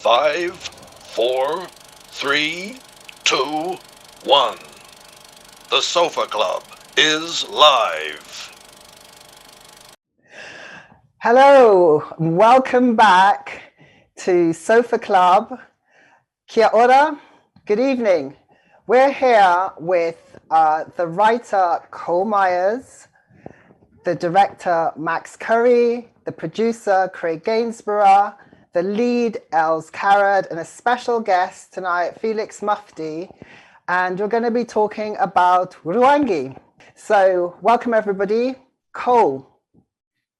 5, 4, 3, 2, 1. The Sofa Club is live. Hello, welcome back to Sofa Club. Kia ora, good evening. We're here with the writer Cole Meyers, the director Max Currie, the producer Craig Gainsborough, the lead Elz Carrad, and a special guest tonight, Felix Mufti. And we're going to be talking about Rūrangi. So welcome everybody. Cole,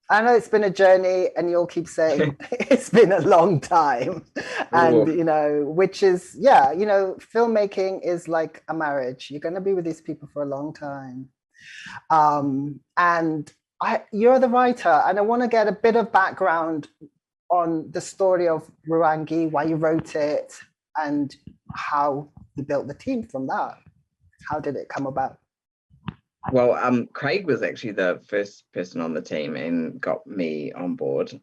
I know it's been a journey and you'll keep saying it's been a long time. And, you know, which is, yeah, you know, filmmaking is like a marriage. You're going to be with these people for a long time. And you're the writer, and I want to get a bit of background on the story of Rūrangi, why you wrote it, and how you built the team from that. How did it come about? Well, Craig was actually the first person on the team and got me on board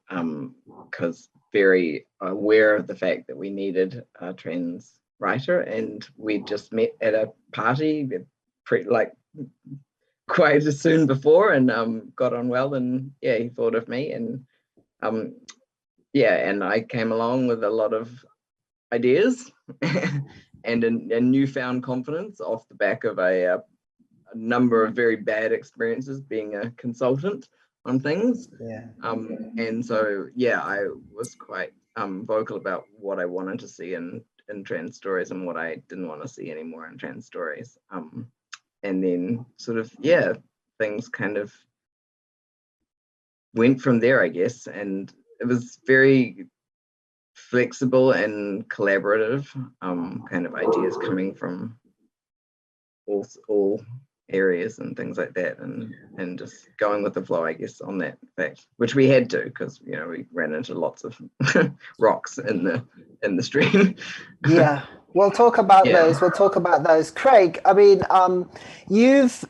because very aware of the fact that we needed a trans writer, and we just met at a party quite soon before and got on well, and yeah, he thought of me, and and I came along with a lot of ideas and a newfound confidence off the back of a number of very bad experiences being a consultant on things. And so I was quite vocal about what I wanted to see in trans stories and what I didn't want to see anymore in trans stories. And then sort of things kind of went from there, I guess, and it was very flexible and collaborative, kind of ideas coming from all areas and things like that, and just going with the flow, I guess, on that fact, which we had to, because we ran into lots of rocks in the stream. Yeah, we'll talk about those. We'll talk about those. Craig, I mean, you've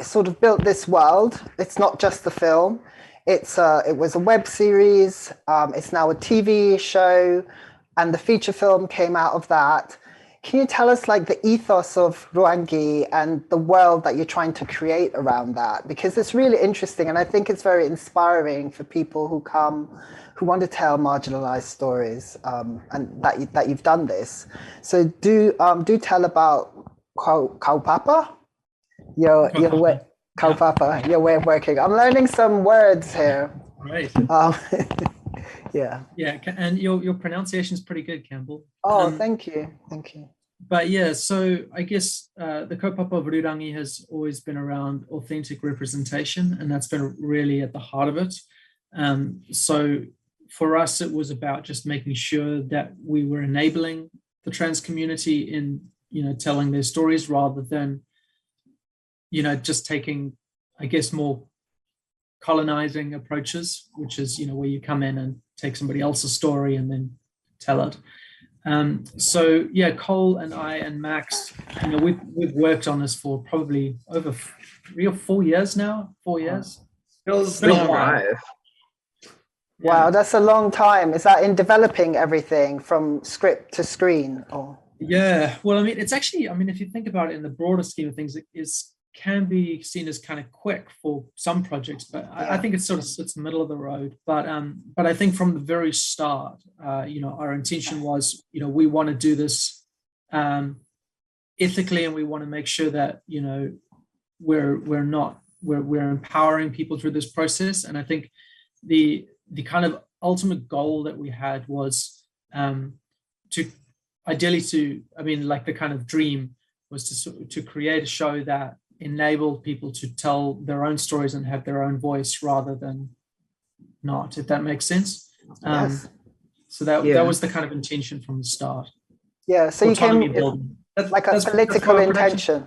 sort of built this world. It's not just the film. It was a web series. It's now a TV show, and the feature film came out of that. Can you tell us like the ethos of Rūrangi and the world that you're trying to create around that? Because it's really interesting, and I think it's very inspiring for people who want to tell marginalized stories, and that you've done this. So do tell about kaupapa, your way of working. I'm learning some words here. Great. Yeah, and your pronunciation is pretty good, Campbell. Oh, thank you. But yeah, so I guess the kaupapa of Rūrangi has always been around authentic representation, and that's been really at the heart of it. So for us, it was about just making sure that we were enabling the trans community in telling their stories, rather than just taking, I guess, more colonizing approaches, which is where you come in and take somebody else's story and then tell it. So yeah, Cole and I and Max, we've worked on this for probably over 3 or 4 years now. 4 years. It's been a while. Wow, that's a long time. Is that in developing everything from script to screen? Or? Yeah, well, I mean, it's actually, if you think about it in the broader scheme of things, it can be seen as kind of quick for some projects, but I think it sort of sits middle of the road. But I think from the very start, our intention was, we want to do this ethically, and we want to make sure that we're empowering people through this process. And I think the kind of ultimate goal that we had was the kind of dream was to create a show that enabled people to tell their own stories and have their own voice rather than not, if that makes sense. Yes. So that was the kind of intention from the start. Yeah, so autonomy you came like a political intention.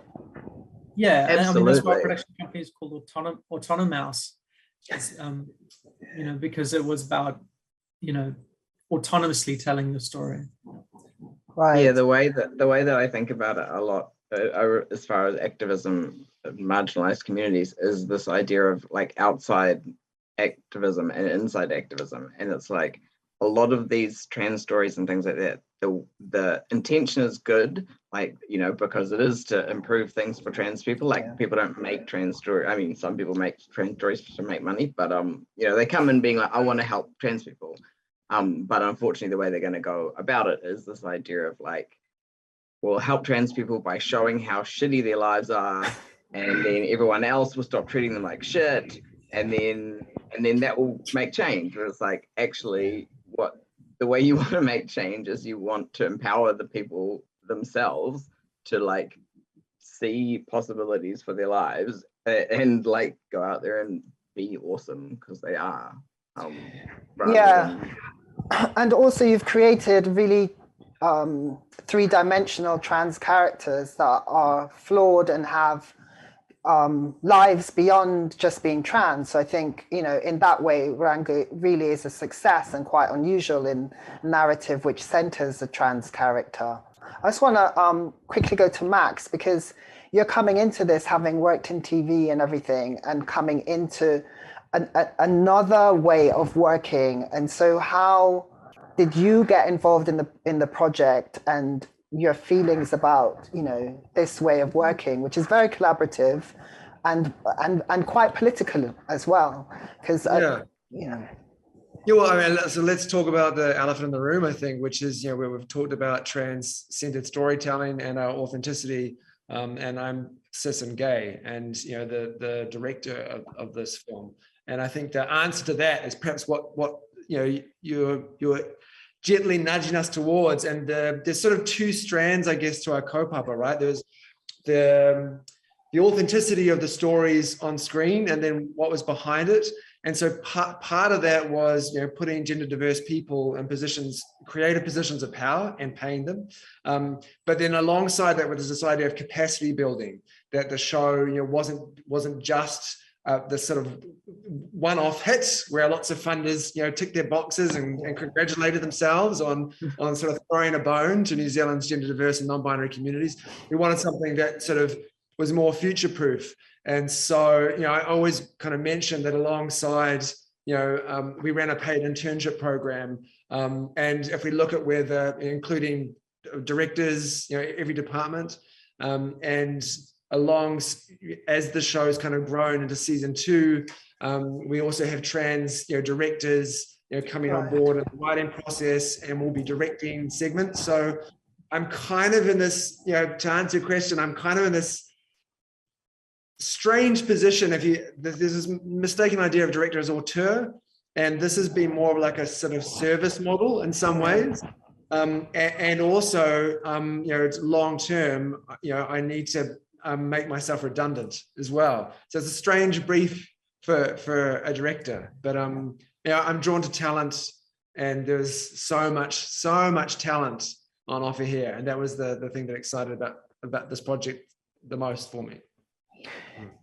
Yeah, absolutely. That's why our production company is called Autonomouse. Because it was about autonomously telling the story. Right. Yeah, the way that I think about it a lot, as far as activism of marginalized communities, is this idea of like outside activism and inside activism. And it's like a lot of these trans stories and things like that, the intention is good, like, you know, because it is to improve things for trans people. Like, people don't make trans stories. I mean, some people make trans stories to make money, but you know, they come in being like, I want to help trans people. But unfortunately, the way they're going to go about it is this idea of like, we'll help trans people by showing how shitty their lives are, and then everyone else will stop treating them like shit, and then that will make change. Where it's like, actually, the way you want to make change is you want to empower the people themselves to like see possibilities for their lives and like go out there and be awesome, because they are. And also you've created really three-dimensional trans characters that are flawed and have lives beyond just being trans. So I think, you know, in that way, Rūrangi really is a success and quite unusual in narrative which centers a trans character. I just want to quickly go to Max, because you're coming into this having worked in TV and everything, and coming into another way of working. And so how did you get involved in the project, and your feelings about, you know, this way of working, which is very collaborative and quite political as well? Because you know. Yeah, well, I mean, so let's talk about the elephant in the room, I think, which is, you know, where we've talked about trans-centered storytelling and our authenticity. And I'm cis and gay, and, you know, the director of this film. And I think the answer to that is perhaps what you know, you're gently nudging us towards. And there's sort of two strands, I guess, to our kaupapa, right? There's the authenticity of the stories on screen, and then what was behind it. And so part of that was, you know, putting gender diverse people in positions, creative positions of power, and paying them. But then alongside that was this idea of capacity building, that the show, you know, wasn't just the sort of one-off hits where lots of funders, you know, ticked their boxes and congratulated themselves on sort of throwing a bone to New Zealand's gender diverse and non-binary communities. We wanted something that sort of was more future-proof. And so, you know, I always kind of mentioned that alongside, you know, we ran a paid internship program. And if we look at where including directors, you know, every department, and as the show's kind of grown into season 2, we also have trans, you know, directors, you know, coming on board in the writing process, and we'll be directing segments. So I'm kind of in this, you know, to answer your question, I'm kind of in this strange position. There's this mistaken idea of director as auteur, and this has been more of like a sort of service model in some ways. And also, you know, it's long term, you know, I need to make myself redundant as well. So it's a strange brief for a director, but you know, I'm drawn to talent, and there's so much talent on offer here, and that was the thing that excited about this project the most for me.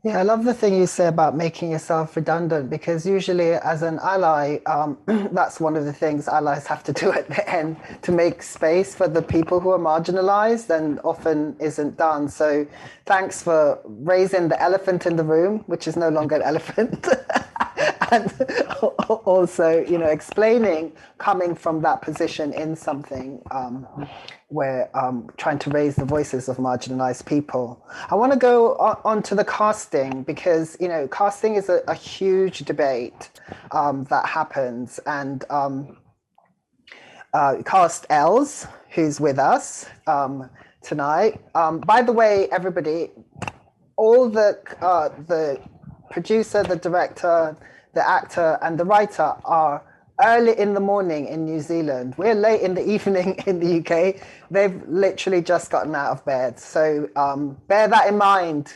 Yeah, I love the thing you say about making yourself redundant, because usually as an ally, that's one of the things allies have to do at the end to make space for the people who are marginalized, and often isn't done. So thanks for raising the elephant in the room, which is no longer an elephant. And also, you know, explaining, coming from that position in something where trying to raise the voices of marginalized people. I want to go on to the casting, because, you know, casting is a huge debate that happens, and cast Elz, who's with us tonight. By the way, everybody, all the producer, the director, the actor, and the writer are early in the morning in New Zealand. We're late in the evening in the UK. They've literally just gotten out of bed. So bear that in mind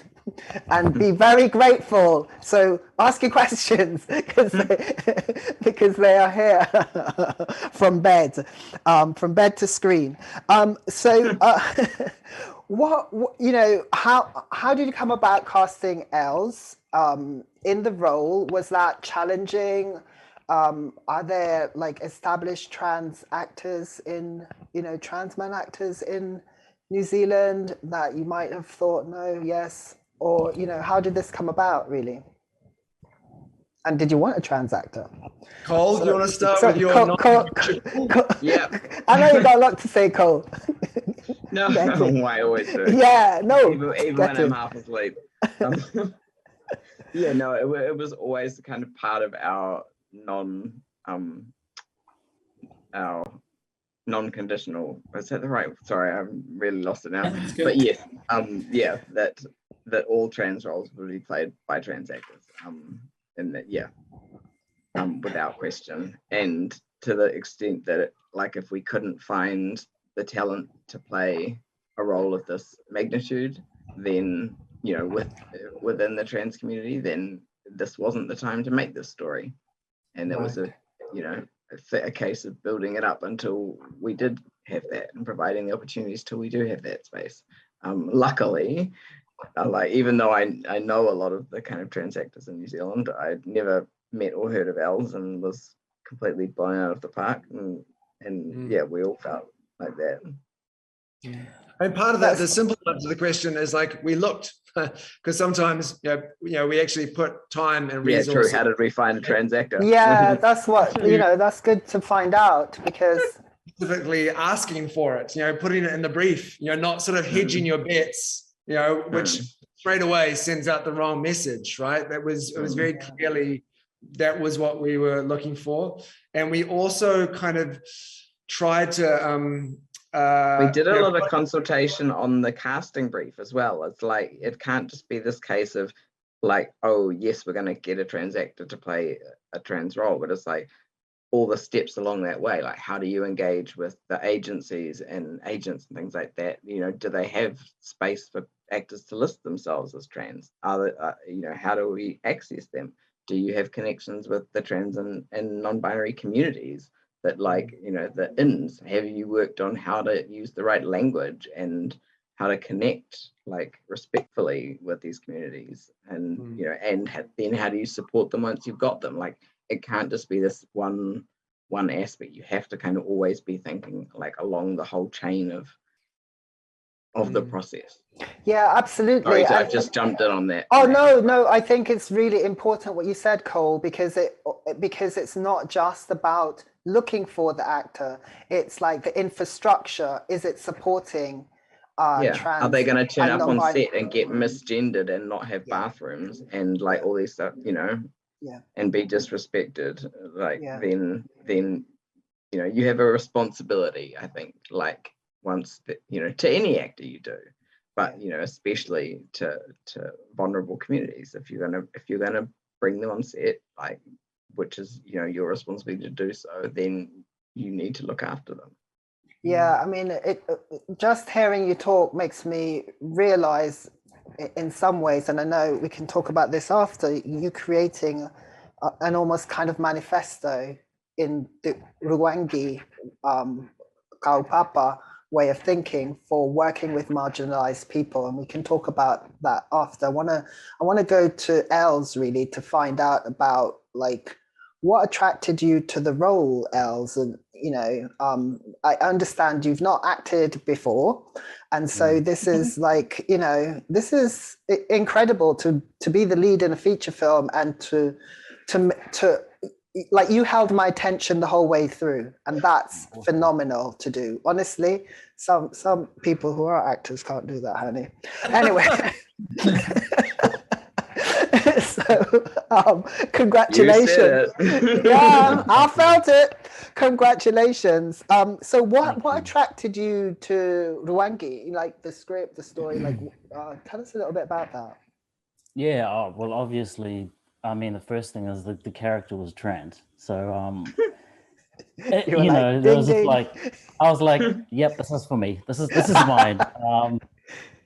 and be very grateful. So ask your questions because they are here from bed to screen. What, you know, how did you come about casting Elz in the role? Was that challenging? Are there like established trans actors in, you know, trans man actors in New Zealand that you might have thought no, yes, or, you know, how did this come about really? And did you want a trans actor? Cole, do you want to start with your Yeah. I know you got a lot to say, Cole. No, I always do. Yeah, no. Even when I'm half asleep. Yeah, no, it was always kind of part of our non-conditional. Is that the right? Sorry, I'm really lost it now. But yes, yeah, that all trans roles will be played by trans actors. And that, yeah, without question. And to the extent that like if we couldn't find the talent to play a role of this magnitude, then within the trans community, then this wasn't the time to make this story. And it was a case of building it up until we did have that and providing the opportunities till we do have that space. Luckily, like even though I know a lot of the kind of trans actors in New Zealand, I'd never met or heard of Elz and was completely blown out of the park. And yeah, we all felt like that. And part of that, the simple answer to the question is like we looked, because sometimes we actually put time and resources. Yeah, true. How did we find a trans actor? Yeah, that's what that's good to find out, because specifically asking for it, putting it in the brief, not sort of hedging your bets, which straight away sends out the wrong message, right? It was very clearly that was what we were looking for, and we also kind of tried to. We did a lot of consultation on the casting brief as well. It's like it can't just be this case of like, oh yes, we're going to get a trans actor to play a trans role, but it's like all the steps along that way. Like, how do you engage with the agencies and agents and things like that? Do they have space for actors to list themselves as trans? How do we access them? Do you have connections with the trans and non-binary communities? That the ins, have you worked on how to use the right language and how to connect like respectfully with these communities, and then how do you support them once you've got them? Like it can't just be this one aspect. You have to kind of always be thinking like along the whole chain of the process. Yeah, absolutely. Sorry, I've just jumped in on that. Oh no, I think it's really important what you said, Cole, because it's not just about looking for the actor. It's like the infrastructure. Is it supporting trans? Are they going to turn up on set and get misgendered and not have bathrooms and like all this stuff, and be disrespected? Like then you have a responsibility, I think, like once to any actor you do, but especially to vulnerable communities. If you're gonna bring them on set, like, which is your responsibility to do so, then you need to look after them. Yeah, I mean, just hearing you talk makes me realize in some ways, and I know we can talk about this after, you creating an almost kind of manifesto in the Rūrangi kaupapa way of thinking for working with marginalized people, and we can talk about that after. I want to go to Elz really to find out about like what attracted you to the role, Elz, and I understand you've not acted before, and so this is like this is incredible to be the lead in a feature film and to like you held my attention the whole way through, and that's phenomenal to do. Honestly, some people who are actors can't do that, honey. Anyway, so congratulations. Yeah, I felt it. Congratulations. So what attracted you to Rūrangi? Like the script, the story. Like, tell us a little bit about that. Yeah. Well, obviously. I mean, the first thing is that the character was trans. So, there was just like, I was like, yep, this is for me. This is mine.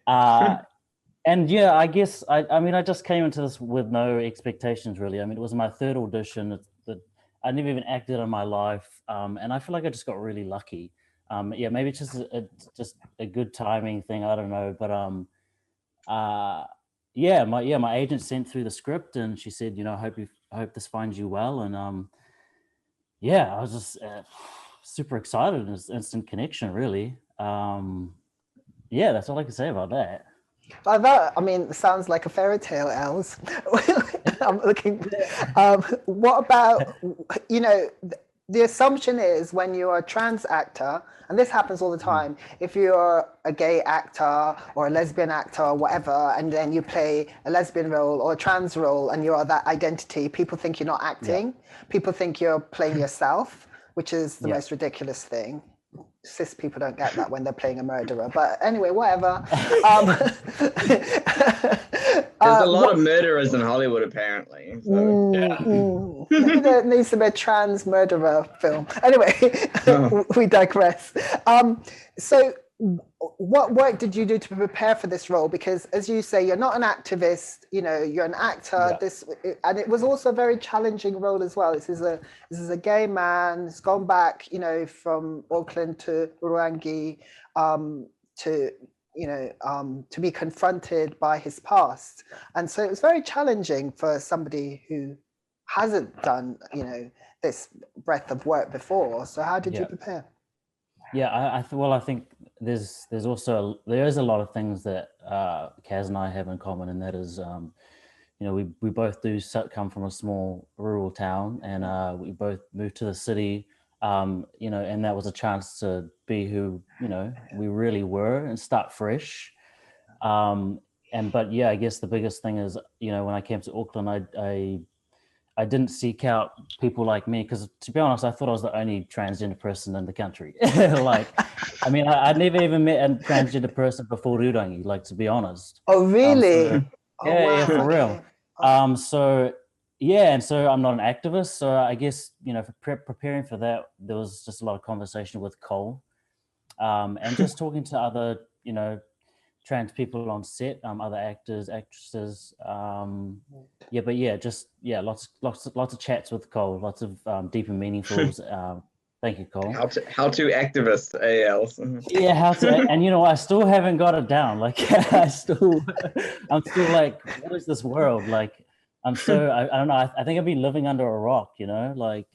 And yeah, I guess, I mean, I just came into this with no expectations really. I mean, it was my third audition. I never even acted in my life. And I feel like I just got really lucky. Yeah, maybe it's just a good timing thing. I don't know. But, my agent sent through the script and she said, I hope this finds you well. And I was just super excited. It was instant connection, really. That's all I can say about that. Well, that, I mean, sounds like a fairy tale, Els. I'm looking. What about, you know, the assumption is when you're a trans actor, and this happens all the time, if you're a gay actor or a lesbian actor or whatever, and then you play a lesbian role or a trans role and you're that identity, people think you're not acting. Yeah. People think you're playing yourself, which is the most ridiculous thing. Cis people don't get that when they're playing a murderer, but anyway, whatever. There's a lot of murderers in Hollywood, apparently. So. Maybe there needs to be a trans murderer film. Anyway, we digress. So what work did you do to prepare for this role? Because as you say, you're not an activist, you know, you're an actor. And it was also a very challenging role as well. This is a gay man. He's gone back, you know, from Auckland to Rūrangi to be confronted by his past. And so it was very challenging for somebody who hasn't done, you know, this breadth of work before. So how did you prepare? Yeah, I think there is a lot of things that Kaz and I have in common, and that is, you know, we both do come from a small rural town, and we both moved to the city, you know, and that was a chance to be who, you know, we really were and start fresh. But yeah, I guess the biggest thing is, you know, when I came to Auckland, I didn't seek out people like me because, to be honest, I thought I was the only transgender person in the country. Like, I mean, I'd never even met a transgender person before Rūrangi, like, to be honest. Oh, really? Yeah, for real. So, yeah, and so I'm not an activist. So I guess, you know, for preparing for that, there was just a lot of conversation with Cole and just talking to other, you know, trans people on set, other actors, actresses, lots of chats with Cole, lots of deep and meaningful. Thank you, Cole. How to activist, ALs. Yeah, how to, and you know, I still haven't got it down. Like, I'm still like, what is this world? Like, I don't know. I think I've been living under a rock, you know, like,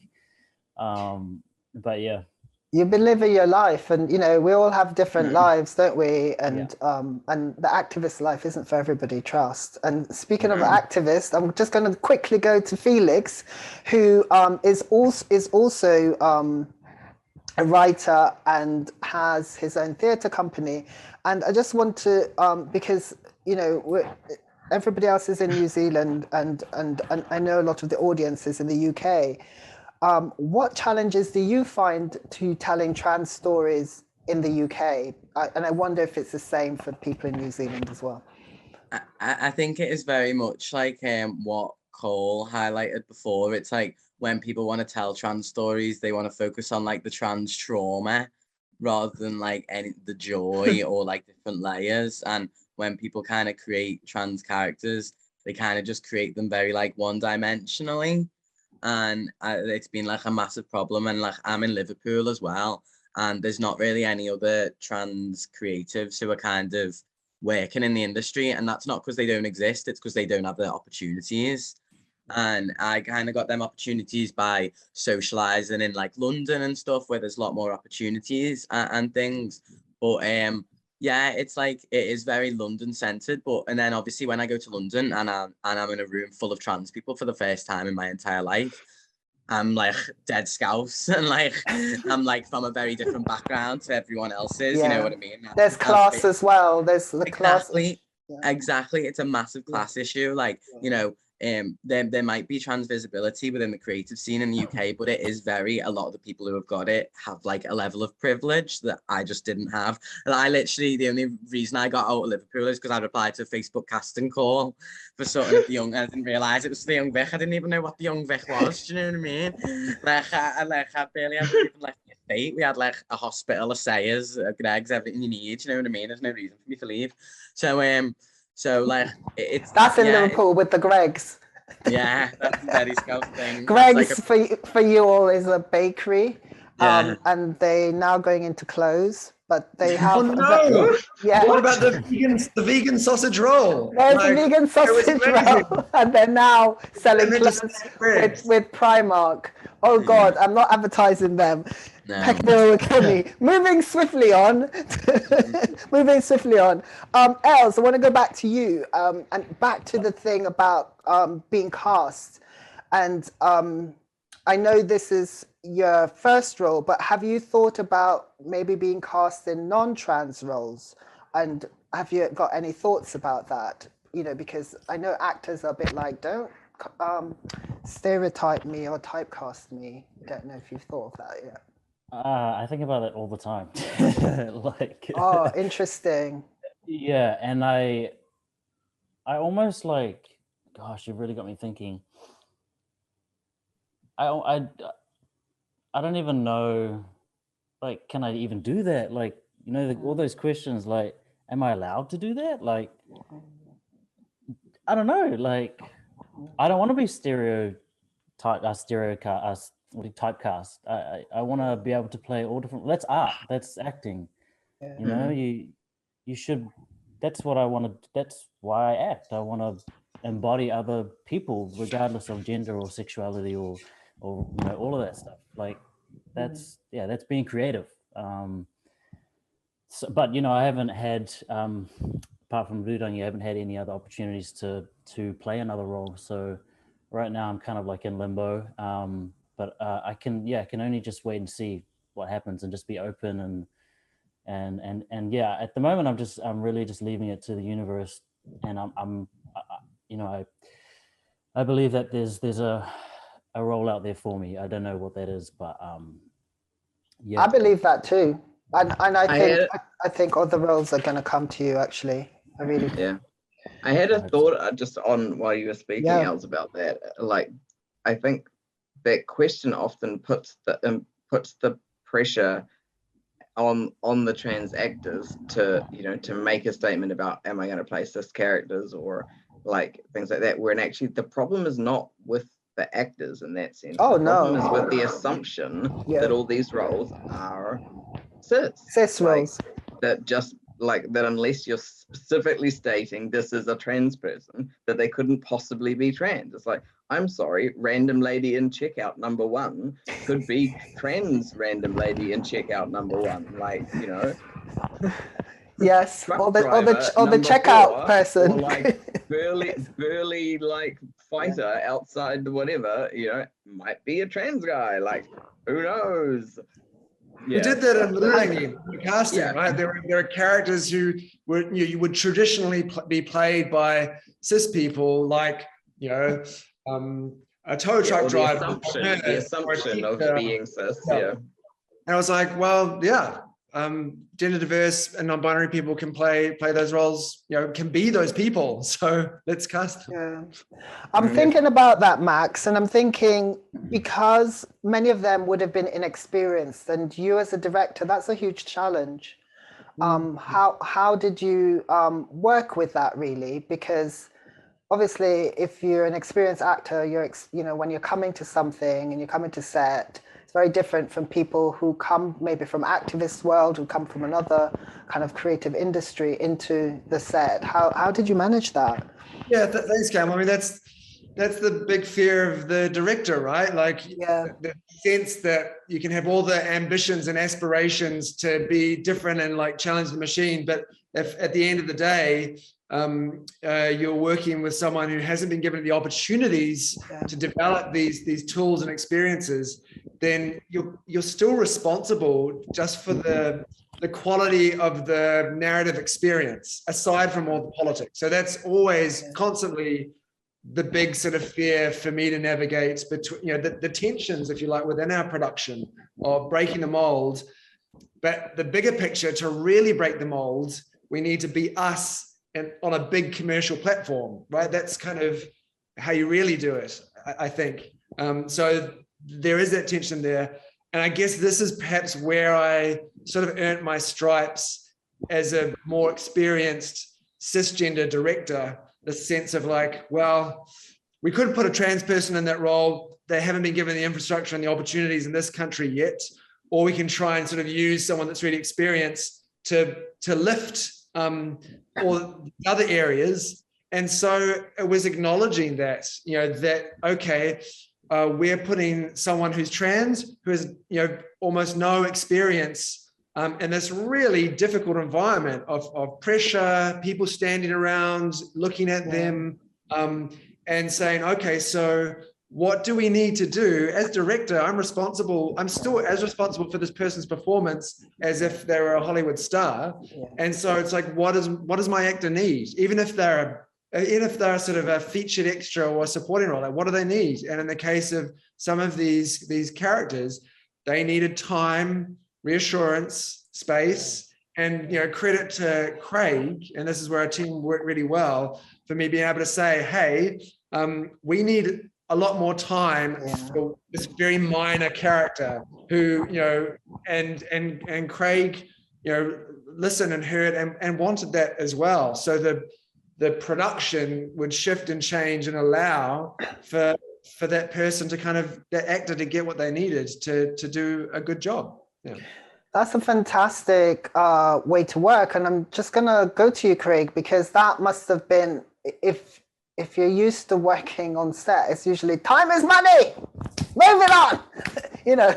but yeah. You've been living your life, and you know, we all have different lives, don't we? And the activist life isn't for everybody, trust. And speaking of activists, I'm just going to quickly go to Felix, who is also a writer and has his own theatre company. And I just want to, because you know, everybody else is in New Zealand, and I know a lot of the audience is in the UK. What challenges do you find to telling trans stories in the UK? And I wonder if it's the same for people in New Zealand as well. I think it is very much like what Cole highlighted before. It's like when people want to tell trans stories, they want to focus on like the trans trauma rather than like the joy or like different layers. And when people kind of create trans characters, they kind of just create them very like one-dimensionally. And it's been like a massive problem, and like I'm in Liverpool as well, and there's not really any other trans creatives who are kind of working in the industry, and that's not because they don't exist, it's because they don't have the opportunities. And I kind of got them opportunities by socializing in like London and stuff, where there's a lot more opportunities and things. But yeah, it's like, it is very London centered, and then obviously when I go to London and I'm in a room full of trans people for the first time in my entire life, I'm like dead scouse, and like I'm like from a very different background to everyone else's. You know what I mean? There's class as well. There's the class. Exactly. It's a massive class issue. Like, you know, there might be trans visibility within the creative scene in the UK, but it is a lot of the people who have got it have like a level of privilege that I just didn't have. And I literally, the only reason I got out of Liverpool is because I replied to a Facebook casting call for sort of the young, I didn't realise it was the Young Vic. I didn't even know what the Young Vic was. Do you know what I mean? I barely had even left the estate. We had like a hospital, a Sayers, Greg's, everything you need. Do you know what I mean? There's no reason for me to leave. So like that's in Liverpool with the Greg's. Yeah, that's a very scout thing. Greg's like for you all is a bakery, and they now going into close, but they have. Oh no! What about the vegan sausage roll? There's a vegan sausage roll, and they're now selling clothes with Primark. Oh God, I'm not advertising them. Peccadillo will kill me. Moving swiftly on. Moving swiftly on. Els, I want to go back to you and back to the thing about being cast. And I know this is your first role, but have you thought about maybe being cast in non-trans roles? And have you got any thoughts about that? You know, because I know actors are a bit like, don't stereotype me or typecast me. Don't know if you've thought of that yet. I think about it all the time. Like, oh, interesting. Yeah, and I almost like, gosh, you've really got me thinking. I don't even know, like, can I even do that? Like, you know, all those questions, like, am I allowed to do that? Like, I don't know. Like, I don't want to be typecast. I want to be able to play all different. That's art. That's acting. Yeah. You know, you should. That's what I want to. That's why I act. I want to embody other people, regardless of gender or sexuality or you know, all of that stuff. Like, that's that's being creative. So, but you know, I haven't had apart from Rūrangi, I haven't had any other opportunities to play another role. So right now I'm kind of like in limbo. But I can only just wait and see what happens and just be open and yeah, at the moment I'm really just leaving it to the universe, and I believe that there's a role out there for me. I don't know what that is, but yeah. I believe that too. And I think other roles are going to come to you, actually. I really do. Yeah. I had a thought just on while you were speaking, Els, about that. Like, I think that question often puts the pressure on the trans actors to, you know, to make a statement about, am I going to play cis characters or like things like that, when actually the problem is not with the actors in that sense. Oh, the problem is with the assumption that all these roles are cis roles. That just like that, unless you're specifically stating this is a trans person, that they couldn't possibly be trans. It's like, I'm sorry, random lady in checkout number 1 could be trans random lady in checkout number 1. Like, you know. Yes, or the checkout 4, person. Or like burly like fighter outside whatever, you know, might be a trans guy. Like, who knows? We did that in Rūrangi, the casting, right? There are characters who you would traditionally be played by cis people, like, you know, a tow truck driver. The assumption of being cis, And I was like, well, gender diverse and non-binary people can play those roles, you know, can be those people. So let's cast them. I'm thinking about that, Max, and I'm thinking, because many of them would have been inexperienced, and you as a director, that's a huge challenge. How did you work with that, really? Because obviously, if you're an experienced actor, you know, when you're coming to something and you're coming to set, it's very different from people who come maybe from activist world, who come from another kind of creative industry into the set. How did you manage that? Yeah, thanks, Cam. I mean, that's the big fear of the director, right? Like, the sense that you can have all the ambitions and aspirations to be different and like challenge the machine, but if at the end of the day, you're working with someone who hasn't been given the opportunities to develop these tools and experiences, then you're still responsible just for the quality of the narrative experience, aside from all the politics. So that's always constantly the big sort of fear for me to navigate between, you know, the tensions, if you like, within our production of breaking the mold. But the bigger picture, to really break the mold, we need to be us and on a big commercial platform, right? That's kind of how you really do it, I think. So there is that tension there. And I guess this is perhaps where I sort of earned my stripes as a more experienced cisgender director, the sense of like, well, we could put a trans person in that role. They haven't been given the infrastructure and the opportunities in this country yet. Or we can try and sort of use someone that's really experienced to lift or other areas. And so it was acknowledging that, you know, that, okay, we're putting someone who's trans, who has, you know, almost no experience in this really difficult environment of pressure, people standing around, looking at them, and saying, okay, so what do we need to do? As director, I'm still as responsible for this person's performance as if they were a Hollywood star. And so it's like, what does my actor need? Even if they're sort of a featured extra or a supporting role, like what do they need? And in the case of some of these characters, they needed time, reassurance, space, and, you know, credit to Craig, and this is where our team worked really well, for me being able to say, hey, we need a lot more time for this very minor character who, you know, and Craig, you know, listened and heard and wanted that as well. So the production would shift and change and allow for that person to kind of, that actor to get what they needed to do a good job. Yeah. That's a fantastic way to work. And I'm just gonna go to you, Craig, because that must have been, if you're used to working on set, it's usually time is money, move it on, you know,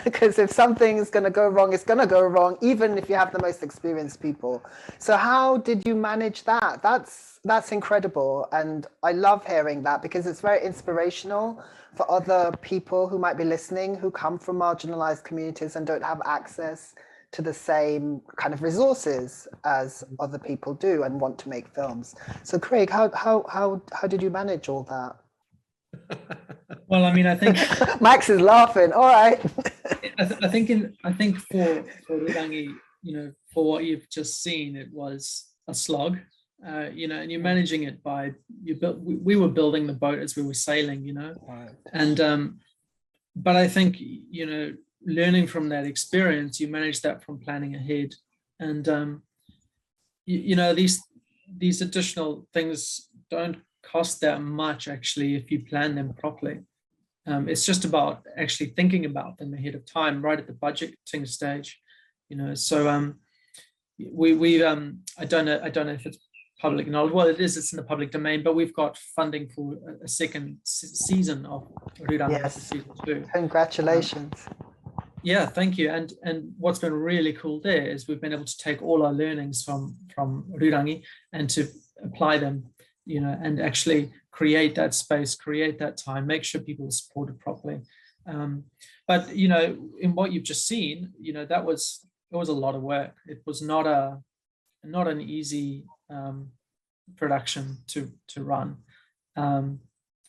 because if something is going to go wrong, it's going to go wrong, even if you have the most experienced people. So how did you manage that? That's incredible. And I love hearing that, because it's very inspirational for other people who might be listening, who come from marginalized communities and don't have access to the same kind of resources as other people do and want to make films. So Craig, how did you manage all that? Well, I mean, I think Max is laughing. All right. I think for Rūrangi, you know, for what you've just seen, it was a slog, you know, and you're managing it by we were building the boat as we were sailing, you know, and but I think, you know, learning from that experience, you manage that from planning ahead, and you know, these additional things don't cost that much actually if you plan them properly. It's just about actually thinking about them ahead of time, right at the budgeting stage, you know. So we I don't know if it's public knowledge. Well, it's in the public domain, but we've got funding for a second season of Rūrangi. Yes. Season 2. Congratulations. Yeah, thank you. And what's been really cool there is we've been able to take all our learnings from Rūrangi and to apply them, you know, and actually create that space, create that time, make sure people are supported properly. But, you know, in what you've just seen, you know, it was a lot of work. It was not an easy production to run.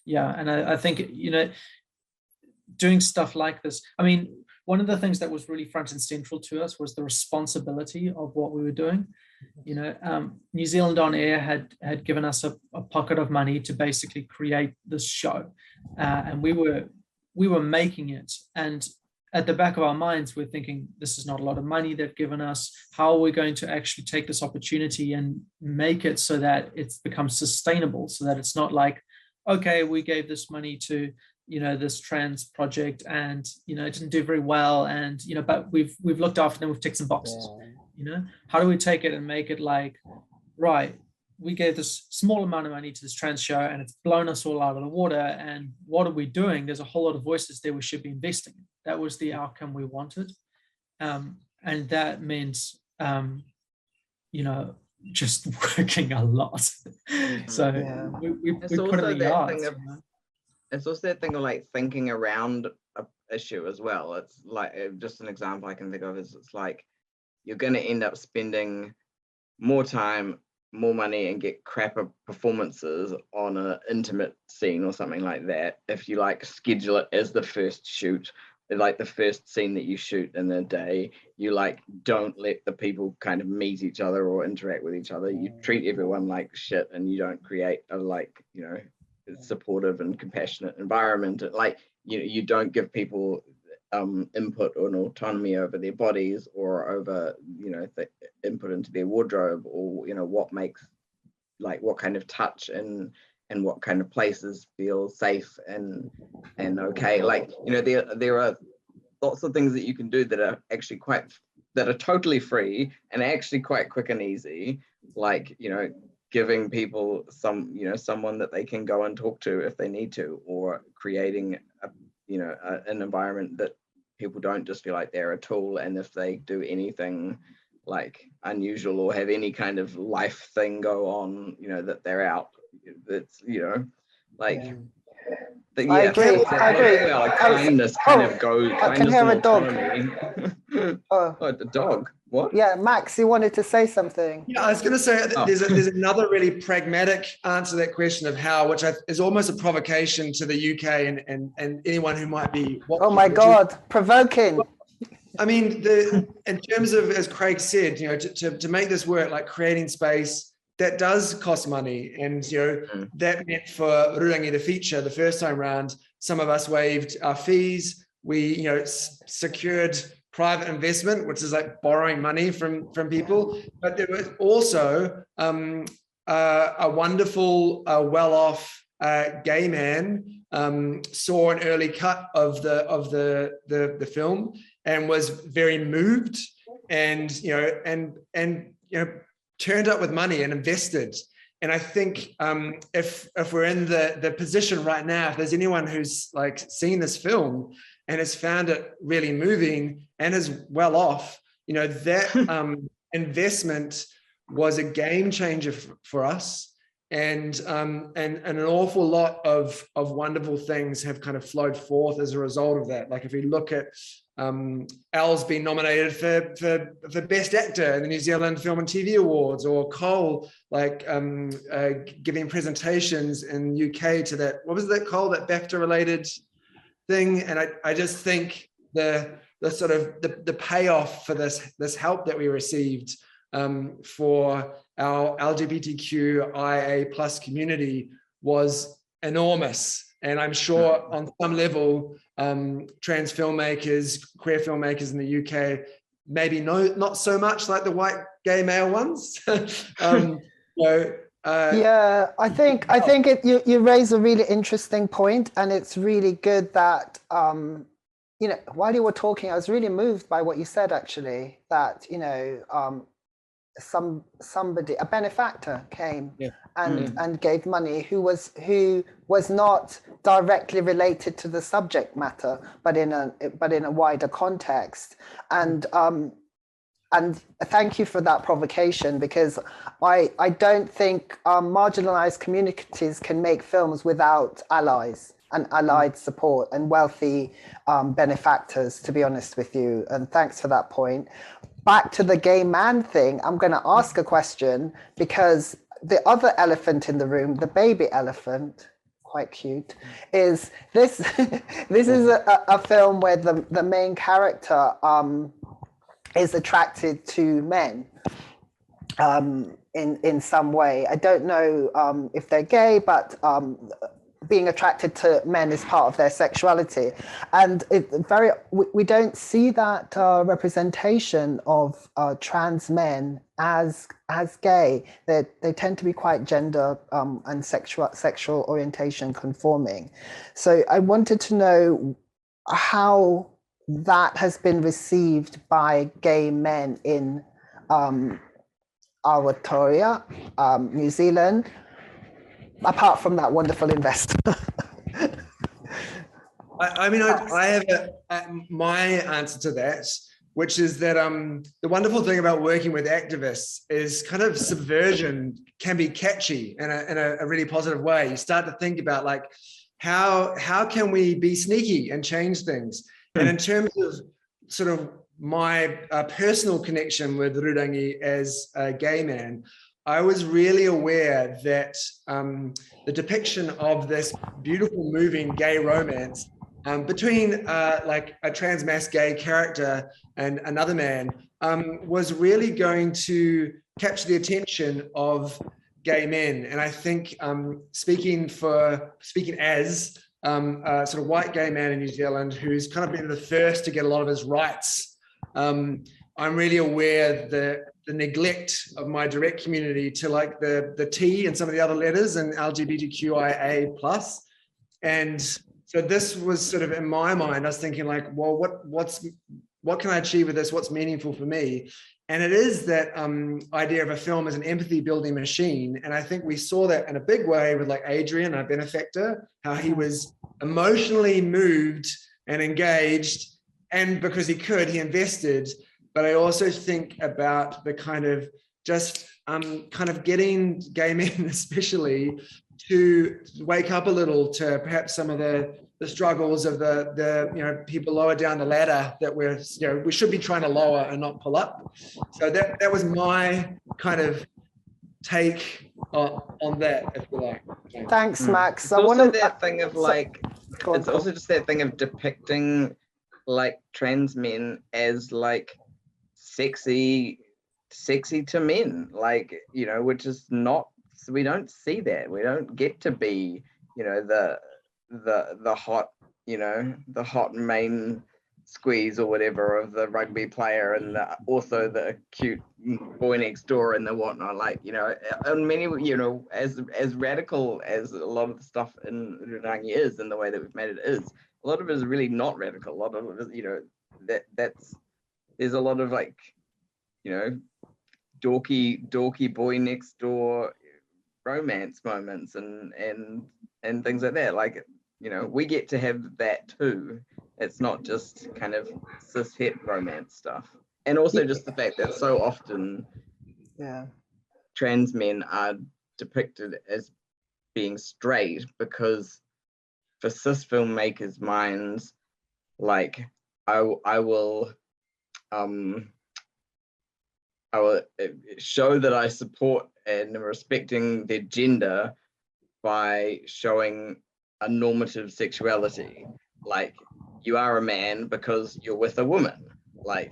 Yeah, and I think, you know, doing stuff like this, I mean, one of the things that was really front and central to us was the responsibility of what we were doing. You know, New Zealand On Air had given us a pocket of money to basically create this show, and we were making it. And at the back of our minds, we're thinking, this is not a lot of money they've given us. How are we going to actually take this opportunity and make it so that it becomes sustainable, so that it's not like, okay, we gave this money to, you know, this trans project and, you know, it didn't do very well, and, you know, but we've looked after them, we've ticked some boxes. You know, how do we take it and make it like, right, we gave this small amount of money to this trans show and it's blown us all out of the water, and what are we doing? There's a whole lot of voices there we should be investing in. That was the outcome we wanted, and that meant you know, just working a lot. So we put in the yards. It's also that thing of like thinking around a issue as well. It's like, just an example I can think of is, it's like, you're going to end up spending more time, more money, and get crapper performances on an intimate scene or something like that if you like schedule it as the first shoot, like the first scene that you shoot in the day. You like don't let the people kind of meet each other or interact with each other. You treat everyone like shit, and you don't create a, like, you know, supportive and compassionate environment. Like, you know, you don't give people input or an autonomy over their bodies, or over, you know, the input into their wardrobe, or, you know, what makes, like, what kind of touch and what kind of places feel safe and okay. Like, you know, there are lots of things that you can do that are actually that are totally free and actually quite quick and easy. Like, you know, giving people someone that they can go and talk to if they need to, or creating an environment that people don't just feel like they're a tool, and if they do anything like unusual or have any kind of life thing go on, that they're out. That's like. Yeah. But I agree. Kindness kind of goes. I can hear a dog. Oh, the dog. What? Yeah, Max, you wanted to say something. Yeah, I was going to say there's another really pragmatic answer to that question of how, which is almost a provocation to the UK and anyone who might be. Oh my God, provoking. I mean, in terms of, as Craig said, to make this work, like creating space, that does cost money. And, that meant for Rūrangi to feature the first time round, some of us waived our fees. We, secured private investment, which is like borrowing money from people. But there was also a wonderful, well-off gay man saw an early cut of the film and was very moved and turned up with money and invested. And I think if we're in the position right now, if there's anyone who's like seen this film and has found it really moving and is well off, that investment was a game changer for us. And an awful lot of wonderful things have kind of flowed forth as a result of that. Like if we look at Elz being nominated for Best Actor in the New Zealand Film and TV Awards, or Cole giving presentations in UK to that, what was that, Cole, that BAFTA related thing. And I just think the sort of the payoff for this help that we received for our LGBTQIA plus community was enormous. And I'm sure on some level, trans filmmakers, queer filmmakers in the UK, maybe not so much like the white gay male ones. Yeah, I think you raise a really interesting point, and it's really good that while you were talking, I was really moved by what you said, actually, that somebody, a benefactor, came and gave money who was not directly related to the subject matter, but in a wider context. And thank you for that provocation, because I don't think marginalized communities can make films without allies and allied support and wealthy benefactors, to be honest with you. And thanks for that point. Back to the gay man thing, I'm going to ask a question, because the other elephant in the room, the baby elephant, quite cute, is this. This is a film where the main character is attracted to men in some way. I don't know if they're gay, but being attracted to men is part of their sexuality. And we don't see that representation of trans men as gay. They tend to be quite gender and sexual orientation conforming. So I wanted to know how that has been received by gay men in Aotearoa, New Zealand, apart from that wonderful investor. I have my answer to that, which is that the wonderful thing about working with activists is kind of subversion can be catchy in a really positive way. You start to think about like, how can we be sneaky and change things? And in terms of sort of my personal connection with Rūrangi as a gay man, I was really aware that the depiction of this beautiful, moving gay romance between like a trans mass gay character and another man was really going to capture the attention of gay men. And I think speaking as a sort of white gay man in New Zealand who's kind of been the first to get a lot of his rights, I'm really aware that the neglect of my direct community to like the T and some of the other letters and LGBTQIA plus. And so this was sort of in my mind, I was thinking like, well, what can I achieve with this? What's meaningful for me? And it is that idea of a film as an empathy building machine. And I think we saw that in a big way with like Adrian, our benefactor, how he was emotionally moved and engaged. And because he could, he invested. But I also think about the kind of just kind of getting gay men especially to wake up a little to perhaps some of the struggles of the people lower down the ladder that we should be trying to lower and not pull up. So that was my kind of take on that, if you like. Thanks, Max. It's also that thing of like, it's also just that thing of depicting like trans men as like sexy to men, like, which is not, we don't see that. We don't get to be, the hot, the hot main squeeze or whatever of the rugby player, and also the cute boy next door and the whatnot. Like, and many, as radical as a lot of the stuff in Rūrangi is, and the way that we've made it is, a lot of it is really not radical. A lot of it is, there's a lot of like, dorky boy next door romance moments and things like that. Like, we get to have that too. It's not just kind of cis-het romance stuff. And also just the fact that so often trans men are depicted as being straight, because for cis filmmakers' minds, like, I will show that I support and respecting their gender by showing a normative sexuality. Like, you are a man because you're with a woman. Like,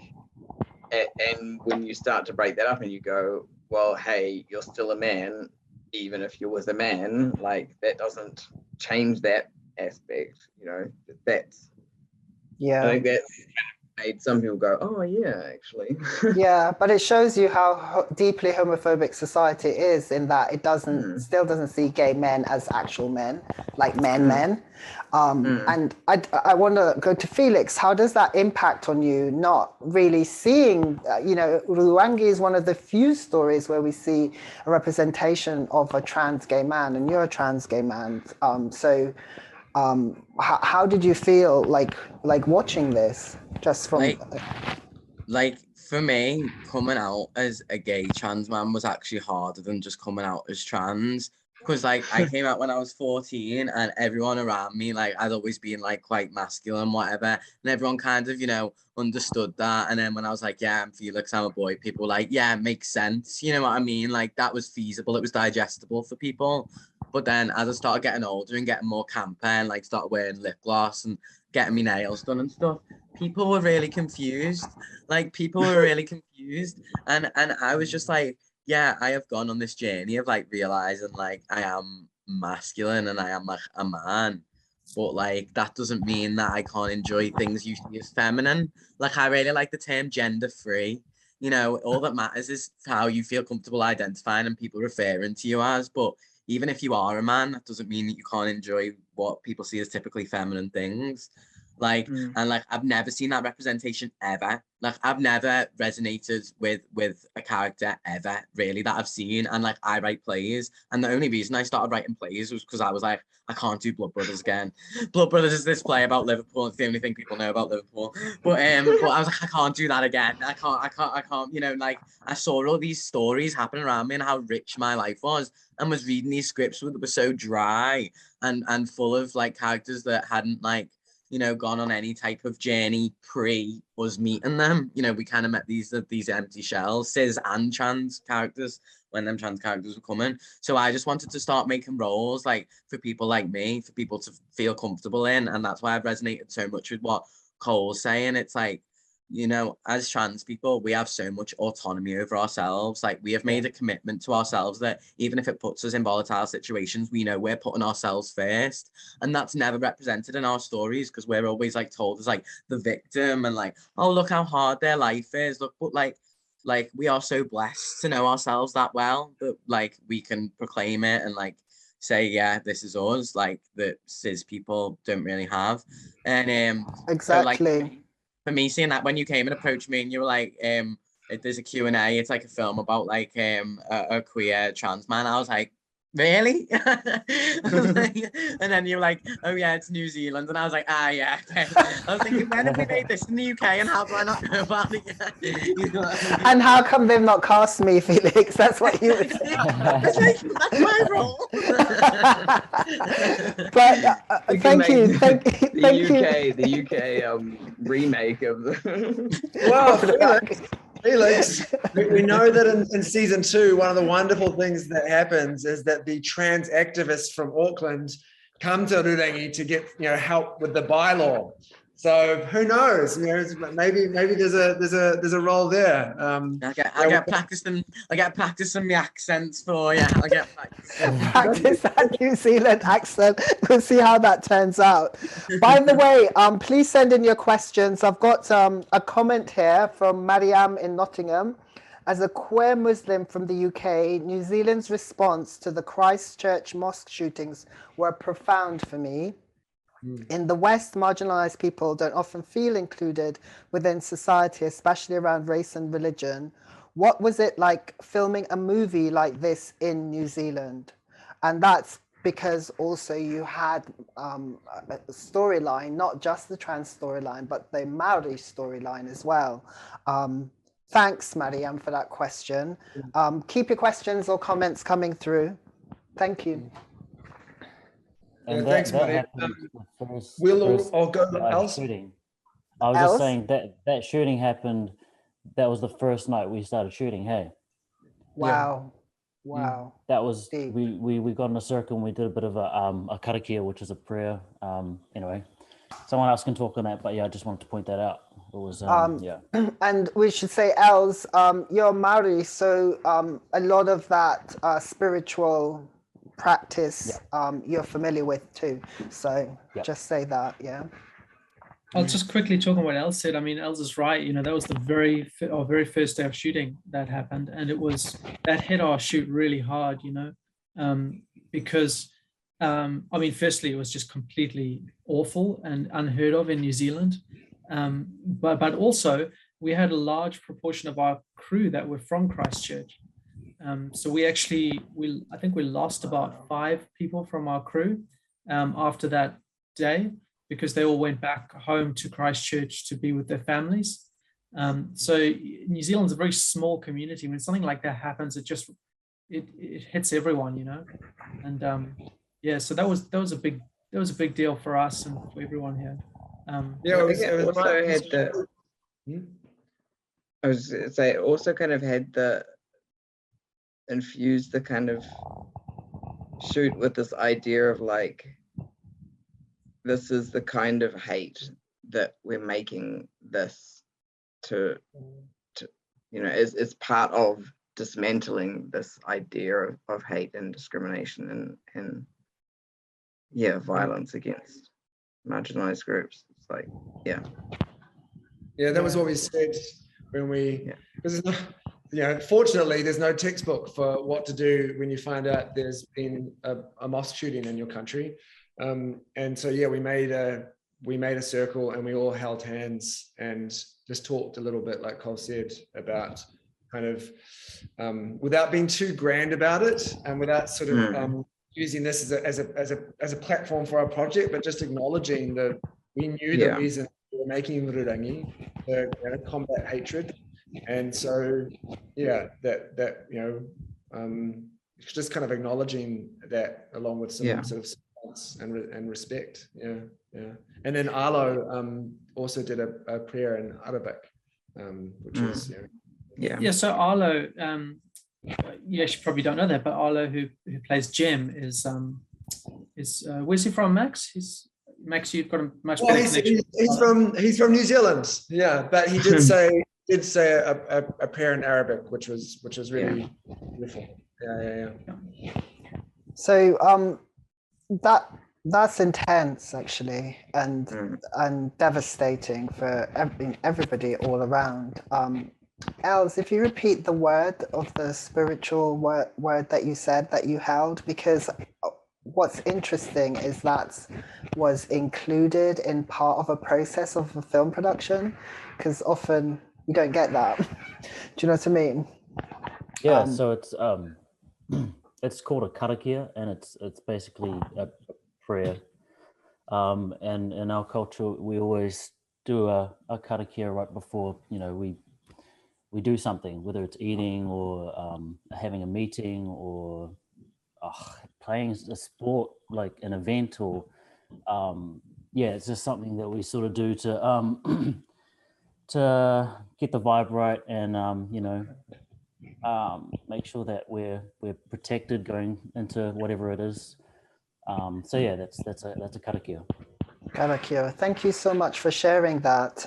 and when you start to break that up and you go, well, hey, you're still a man, even if you're with a man, like, that doesn't change that aspect, that's, I think that's made some people go, oh yeah, actually. Yeah, but it shows you how deeply homophobic society is, in that it still doesn't see gay men as actual men, like men. And I want to go to Felix. How does that impact on you, not really seeing, Rūrangi is one of the few stories where we see a representation of a trans gay man, and you're a trans gay man. How did you feel like watching this, just from like for me, coming out as a gay trans man was actually harder than just coming out as trans, because like I came out when I was 14 and everyone around me, like, I'd always been like quite masculine, whatever, and everyone kind of understood that. And then when I was like, yeah, I'm Felix, I'm a boy, people were like, yeah, it makes sense, you know what I mean? Like, that was feasible, it was digestible for people. But then as I started getting older and getting more camper and like started wearing lip gloss and getting my nails done and stuff, people were really confused. Like, people were really confused. And I was just like, yeah, I have gone on this journey of like realizing like I am masculine and I am like a man. But like, that doesn't mean that I can't enjoy things you see as feminine. Like, I really like the term gender free. All that matters is how you feel comfortable identifying and people referring to you as. But even if you are a man, that doesn't mean that you can't enjoy what people see as typically feminine things. Like, and like, I've never seen that representation ever. Like, I've never resonated with a character ever, really, that I've seen. And like, I write plays, and the only reason I started writing plays was because I was like, I can't do Blood Brothers again. Blood Brothers is this play about Liverpool. It's the only thing people know about Liverpool. But I was like, I can't do that again. I can't. Like, I saw all these stories happening around me and how rich my life was, and was reading these scripts that were so dry and full of like characters that hadn't like, gone on any type of journey pre us meeting them. We kind of met these empty shells, cis and trans characters, when them trans characters were coming. So I just wanted to start making roles like for people like me, for people to feel comfortable in. And that's why I've resonated so much with what Cole's saying. It's like, as trans people, we have so much autonomy over ourselves. Like, we have made a commitment to ourselves that even if it puts us in volatile situations, we know we're putting ourselves first. And that's never represented in our stories, because we're always like told as like the victim and like, oh, look how hard their life is. Look, but like we are so blessed to know ourselves that well, that like we can proclaim it and like say, yeah, this is us, like that cis people don't really have. And exactly. So, like, for me, seeing that when you came and approached me and you were like, there's a Q&A, it's like a film about like a queer trans man. I was like, really? And then you were like, oh yeah, it's New Zealand. And I was like, ah, yeah. Okay. I was thinking, when have we made this in the UK and how do I not know about it yet? You know what I mean? And how come they've not cast me, Felix? That's what you would say. That's my role. But thank you. The UK remake of the. Well, Felix, we know that in season 2, one of the wonderful things that happens is that the trans activists from Auckland come to Rūrangi to get help with the bylaw. So who knows? Maybe there's a role there. I get practicing the accents for you. I get practice that New Zealand accent. We'll see how that turns out. By the way, please send in your questions. I've got a comment here from Mariam in Nottingham. As a queer Muslim from the UK, New Zealand's response to the Christchurch mosque shootings were profound for me. In the West, marginalized people don't often feel included within society, especially around race and religion. What was it like filming a movie like this in New Zealand? And that's because also you had a storyline, not just the trans storyline, but the Māori storyline as well. Thanks, Mariam, for that question. Keep your questions or comments coming through. Thank you. And thanks, that mate. I'll go to Elz. shooting. I was just saying that shooting happened. That was the first night we started shooting. Hey. Wow. Wow. That was we got in a circle and we did a bit of a karakia, which is a prayer. Anyway, someone else can talk on that, but yeah, I just wanted to point that out. It was yeah. And we should say, Elz, you're Māori, so a lot of that spiritual practice you're familiar with too, so just say that. I'll just quickly talk on what Elz said. I mean, Elz is right. That was the very first day of shooting that happened, and that hit our shoot really hard. Because I mean, firstly, it was just completely awful and unheard of in New Zealand, but also we had a large proportion of our crew that were from Christchurch. So I think we lost about 5 people from our crew after that day, because they all went back home to Christchurch to be with their families. So New Zealand's a very small community. When something like that happens, it hits everyone, And so that was a big deal for us and for everyone here. It also kind of had the infuse the kind of shoot with this idea of like, this is the kind of hate that we're making this to is part of dismantling this idea of hate and discrimination and violence against marginalized groups. It's like that was what we said when we fortunately, there's no textbook for what to do when you find out there's been a mosque shooting in your country. And so, we made a circle and we all held hands and just talked a little bit, like Cole said, about kind of, without being too grand about it and without sort of using this as a platform for our project, but just acknowledging that we knew the reason we were making Rūrangi, to combat hatred. And so, just kind of acknowledging that along with some sort of response and respect. And then Arlo also did a prayer in Arabic, which is, So Arlo, you probably don't know that, but Arlo, who plays Jem, is where's he from, Max? Max, you've got a much better connection. He's from New Zealand, but he did say a prayer in Arabic, which was really beautiful. So that's intense, actually, and devastating for everybody all around. Elz, if you repeat the word of the spiritual word that you said that you held, because what's interesting is that was included in part of a process of a film production, because often you don't get that. Do you know what I mean? Yeah, so it's called a karakia, and it's basically a prayer. And in our culture, we always do a karakia right before, you know, we do something, whether it's eating or having a meeting or playing a sport, like an event, or yeah, it's just something that we sort of do to to get the vibe right, and you know, make sure that we're protected going into whatever it is. So yeah, that's a karakia. Karakia. Thank you so much for sharing that.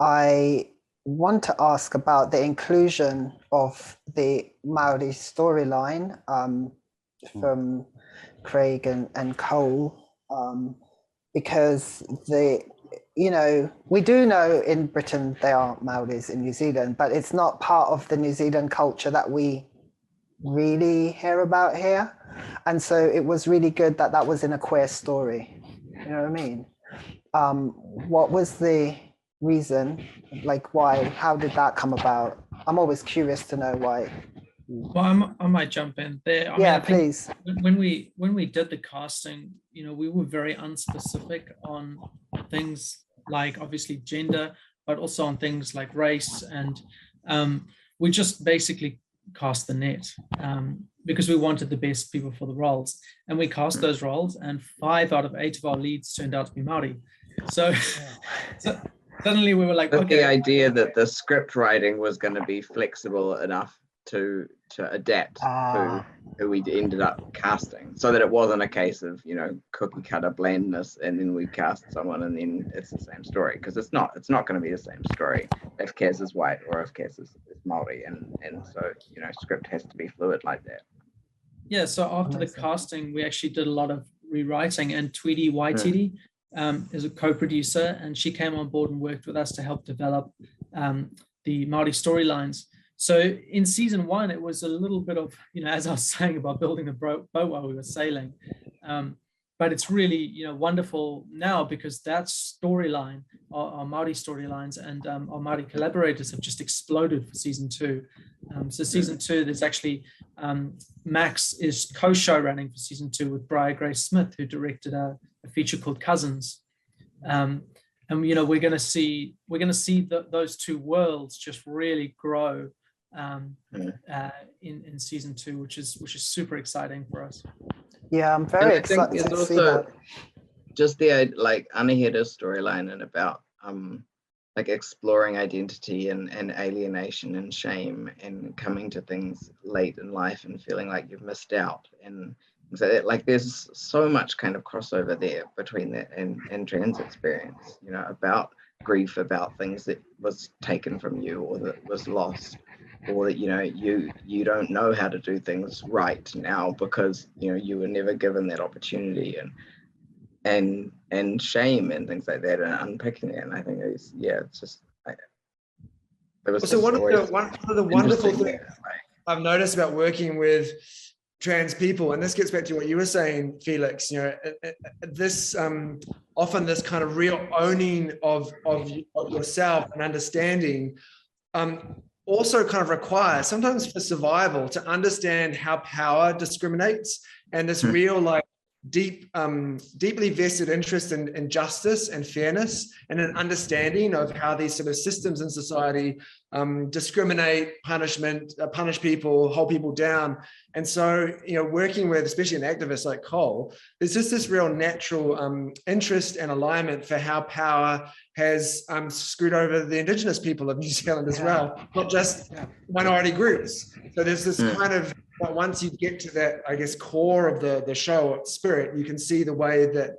I want to ask about the inclusion of the Māori storyline from Craig and Cole, because you know, we do know in Britain there are Maoris in New Zealand, but it's not part of the New Zealand culture that we really hear about here. And so it was really good that that was in a queer story. You know what I mean? What was the reason? Like, why? How did that come about? I'm always curious to know why. Well, I might jump in there. I think please. When we did the casting, you know, we were very unspecific on things like obviously gender, but also on things like race, and we just basically cast the net because we wanted the best people for the roles, and we cast those roles, and 5 out of 8 of our leads turned out to be Māori. So, so suddenly we were like, but okay. The idea that the script writing was going to be flexible enough to adapt to who we ended up casting, so that it wasn't a case of, you know, cookie cutter blandness and then we cast someone and then it's the same story, because it's not going to be the same story if Kaz is white or if Kaz is Māori, and so, you know, script has to be fluid like that. Yeah, so after the casting, we actually did a lot of rewriting, and Tweety Waititi is a co-producer, and she came on board and worked with us to help develop the Māori storylines. So in season 1, it was a little bit of, you know, as I was saying about building the boat while we were sailing, but it's really, you know, wonderful now because that storyline, our Māori storylines and our Māori collaborators have just exploded for season 2. So season 2, there's actually, Max is co-show running for season 2 with Briar Grace Smith, who directed a feature called Cousins. And, you know, we're going to see those two worlds just really grow in season 2, which is super exciting for us. Yeah, I'm very excited to see that. Just the like Anahera's storyline and about like exploring identity and alienation and shame and coming to things late in life and feeling like you've missed out, and so that, like, there's so much kind of crossover there between that and trans experience, you know, about grief, about things that was taken from you or that was lost, or that, you know, you don't know how to do things right now because, you know, you were never given that opportunity, and shame and things like that, and unpicking it. And I think it's just it was so one of the wonderful things I've noticed about working with trans people, and this gets back to what you were saying, Felix, you know, this often this kind of real owning of yourself and understanding also kind of requires, sometimes for survival, to understand how power discriminates, and this real, like, deeply vested interest in justice and fairness, and an understanding of how these sort of systems in society discriminate, punish people, hold people down. And so, you know, working with, especially an activist like Cole, there's just this real natural interest and alignment for how power has screwed over the Indigenous people of New Zealand as well, not just minority groups. So there's this kind of, but once you get to that, I guess, core of the show spirit, you can see the way that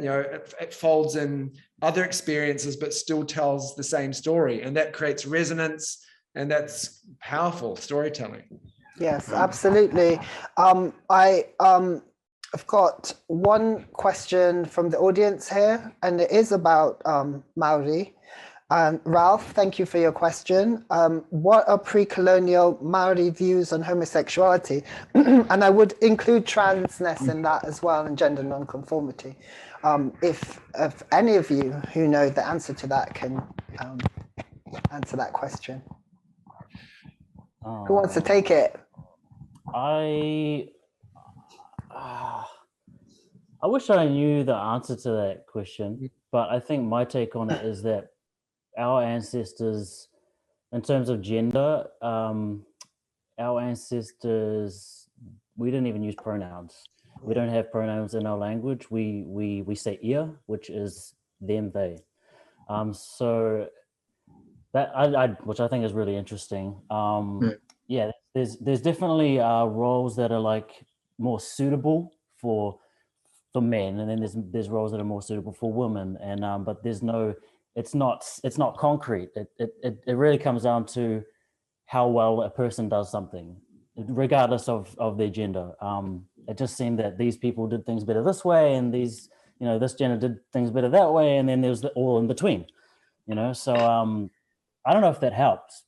you know, it folds in other experiences, but still tells the same story, and that creates resonance, and that's powerful storytelling. Yes, absolutely. I've got one question from the audience here, and it is about Māori. Ralph, thank you for your question. What are pre-colonial Maori views on homosexuality? And I would include transness in that as well, and gender nonconformity. If any of you who know the answer to that can answer that question. Who wants to take it? I wish I knew the answer to that question, but I think my take on it is that our ancestors, in terms of gender, our ancestors, we didn't even use pronouns. We don't have pronouns in our language. We say ia, which is them, they. So that which I think is really interesting. Yeah, there's definitely roles that are like more suitable for men, and then there's roles that are more suitable for women, and but there's no, it's not concrete. It really comes down to how well a person does something, regardless of their gender. It just seemed that these people did things better this way, and these, this gender did things better that way, and then there's all in between, So I don't know if that helps.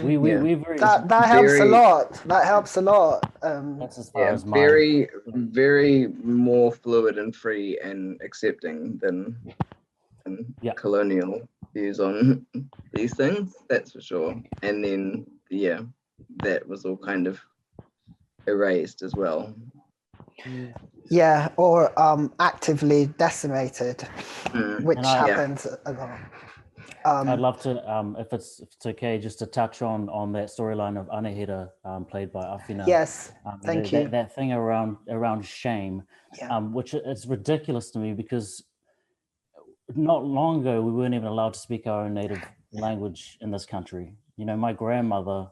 We very that helps a lot. That helps a lot. That's as far as my very more fluid and free and accepting than colonial views on these things. That's for sure. And then that was all kind of erased as well. Yeah, or actively decimated, which happens a lot. I'd love to, if it's okay, just to touch on that storyline of Anahera, played by Awahina. Yes, thank you. That thing around shame, which is ridiculous to me, because not long ago we weren't even allowed to speak our own native language in this country. My grandmother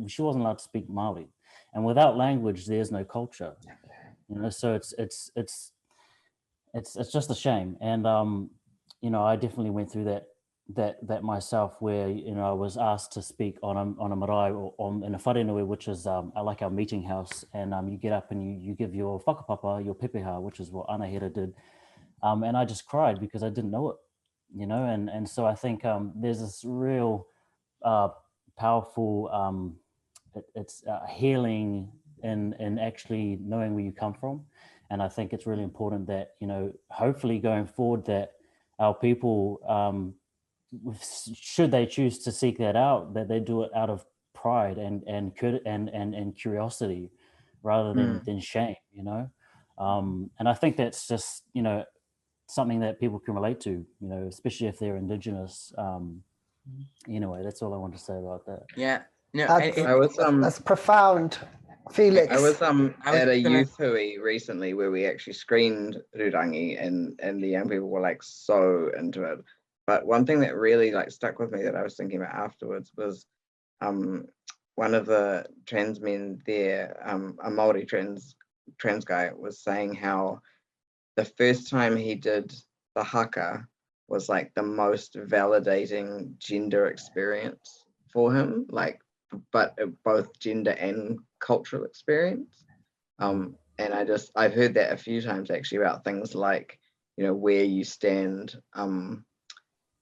she wasn't allowed to speak Māori, and without language there's no culture. So it's just a shame. And I definitely went through that myself, where I was asked to speak on a marae, or in a wharenui, which is like our meeting house, and you get up and you give your whakapapa, your pepeha, which is what Anahera did, and I just cried because I didn't know it, and so I think there's this real powerful it's healing in actually knowing where you come from. And I think it's really important that hopefully going forward, that our people, should they choose to seek that out, that they do it out of pride and curiosity, rather than shame. And I think that's just something that people can relate to, especially if they're Indigenous. Anyway, that's all I want to say about that. Yeah, no, that's profound. Felix, I was at a youth hui recently where we actually screened Rūrangi, and the young people were like so into it. But one thing that really stuck with me that I was thinking about afterwards was one of the trans men there, a Māori trans guy, was saying how the first time he did the haka was like the most validating gender experience for him, but both gender and cultural experience. And I've heard that a few times actually, about things like, where you stand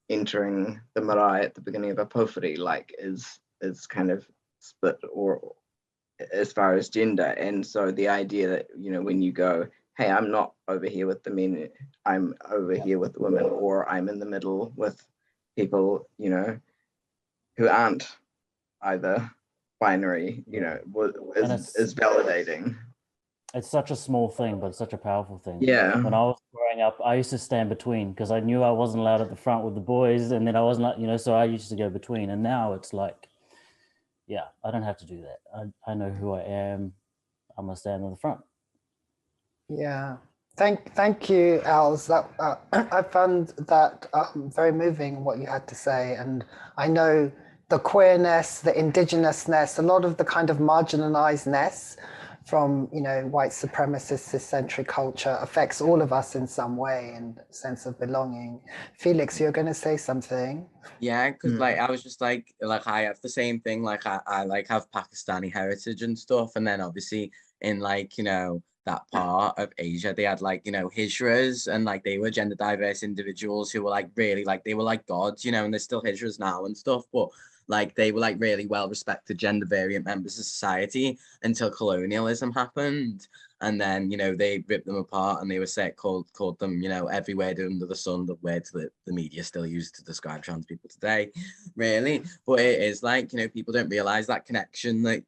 entering the marae at the beginning of a pōwhiri, is kind of split, or as far as gender. And so the idea that, when you go, hey, I'm not over here with the men, I'm over here with the women, or I'm in the middle with people, who aren't either binary, is validating. It's such a small thing, but it's such a powerful thing. Yeah. When I was growing up, I used to stand between, because I knew I wasn't allowed at the front with the boys, and then I wasn't, so I used to go between. And now it's like, I don't have to do that. I know who I am. I'm gonna stand in the front. Yeah. Thank you, Elz. That I found that very moving, what you had to say, and I know the queerness, the indigenousness, a lot of the kind of marginalizedness from white supremacist ciscentric culture affects all of us in some way, and sense of belonging. Felix, you're going to say something? Yeah, because I was just like I have the same thing. I have Pakistani heritage and stuff, and then obviously in that part of Asia. They had like, you know, hijras, and like they were gender diverse individuals who were like really like, they were like gods, you know, and they're still hijras now and stuff, but like they were like really well respected gender variant members of society until colonialism happened. And then, you know, they ripped them apart, and they were called them, you know, every word under the sun, the words that the media still use to describe trans people today, really. But it is like, you know, people don't realize that connection, like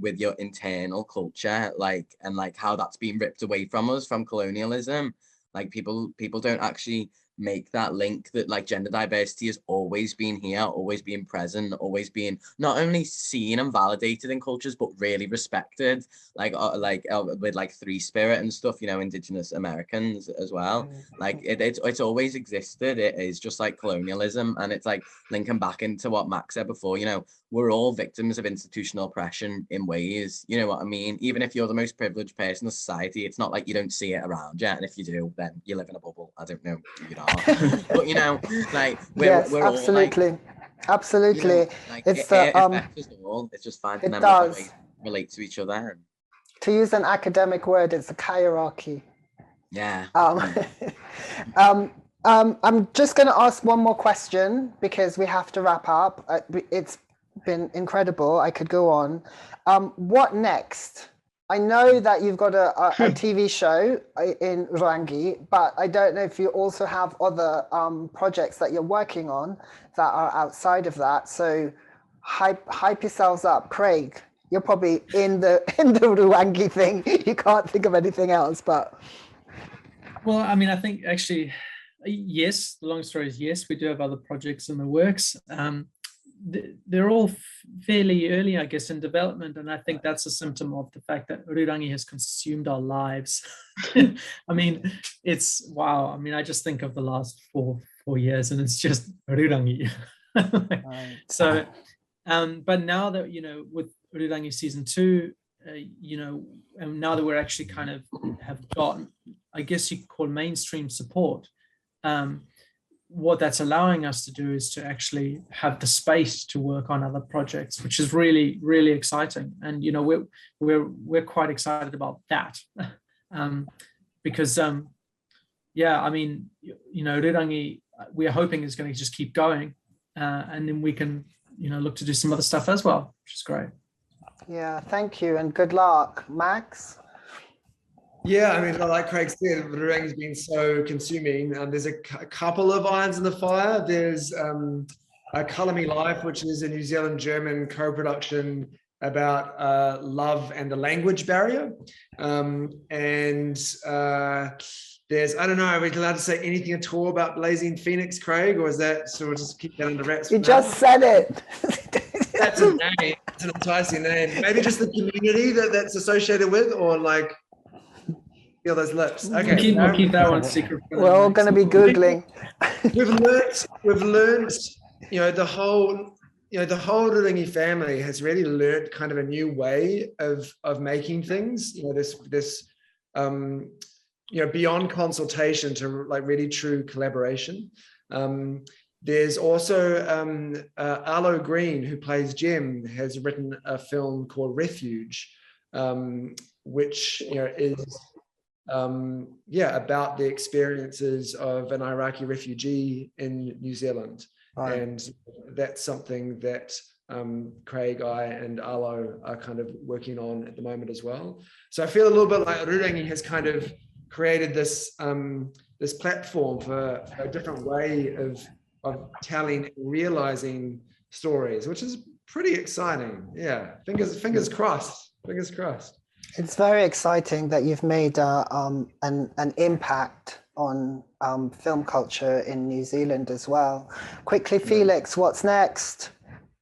with your internal culture, like, and like how that's been ripped away from us from colonialism. Like people don't actually make that link that like gender diversity has always been here, always been present, always been not only seen and validated in cultures, but really respected, with like Three Spirit and stuff, you know, Indigenous Americans as well. Like it's always existed. It is just like colonialism, and it's like linking back into what Max said before, you know, we're all victims of institutional oppression in ways, you know what I mean? Even if you're the most privileged person in society, it's not like you don't see it around you. And if you do, then you live in a bubble. I don't know who you are. But, you know, like, we're absolutely. all like, absolutely. You know, like, it's it affects us all. It's just finding them that way relate to each other. To use an academic word, it's a hierarchy. Yeah. I'm just going to ask one more question because we have to wrap up. It's been incredible. I could go on. What next? I know that you've got a TV show in Rūrangi, but I don't know if you also have other projects that you're working on that are outside of that. So hype yourselves up. Craig, you're probably in the Rūrangi thing. You can't think of anything else, but. Well, I mean, I think actually, yes, the long story is yes, we do have other projects in the works. They're all fairly early, I guess, in development. And I think that's a symptom of the fact that Rūrangi has consumed our lives. I mean, it's wow. I mean, I just think of the last four years and it's just Rūrangi. Right. So, but now that, you know, with Rūrangi season 2, you know, and now that we're actually kind of have gotten, I guess you could call mainstream support, what that's allowing us to do is to actually have the space to work on other projects, which is really, really exciting. And, you know, we're quite excited about that because, yeah, I mean, you know, Rūrangi, we are hoping is going to just keep going and then we can, you know, look to do some other stuff as well, which is great. Yeah, thank you and good luck. Max? Yeah, I mean, like Craig said, Rūrangi's been so consuming. There's a couple of irons in the fire. There's Colour Me Life, which is a New Zealand-German co-production about love and the language barrier. There's, I don't know, are we allowed to say anything at all about Blazing Phoenix, Craig, or is that, so we'll just keep that under wraps? You just said it. That's a name. It's an enticing name. Maybe just the community that's associated with, or like, feel those lips. Okay. We'll keep that one secret. We're all going to be Googling. We've learned, you know, the whole Rūrangi family has really learned kind of a new way of making things, you know, this you know, beyond consultation to like really true collaboration. There's also Arlo Green, who plays Jem, has written a film called Refuge, which, you know, is about the experiences of an Iraqi refugee in New Zealand. Right. And that's something that Craig, I, and Arlo are kind of working on at the moment as well. So I feel a little bit like Rūrangi has kind of created this this platform for a different way of telling and realizing stories, which is pretty exciting. Yeah, fingers crossed. Fingers crossed. It's very exciting that you've made an impact on film culture in New Zealand as well. Quickly, Felix, what's next?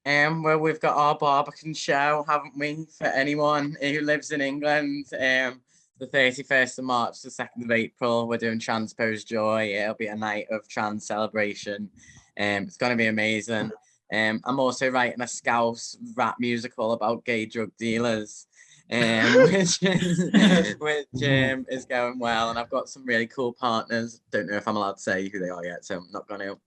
Well, we've got our Barbican show, haven't we? For anyone who lives in England, the 31st of March to 2nd of April, we're doing Transpose Joy. It'll be a night of trans celebration. It's going to be amazing. I'm also writing a Scouse rap musical about gay drug dealers, which is going well. And I've got some really cool partners. Don't know if I'm allowed to say who they are yet, so I'm not going to.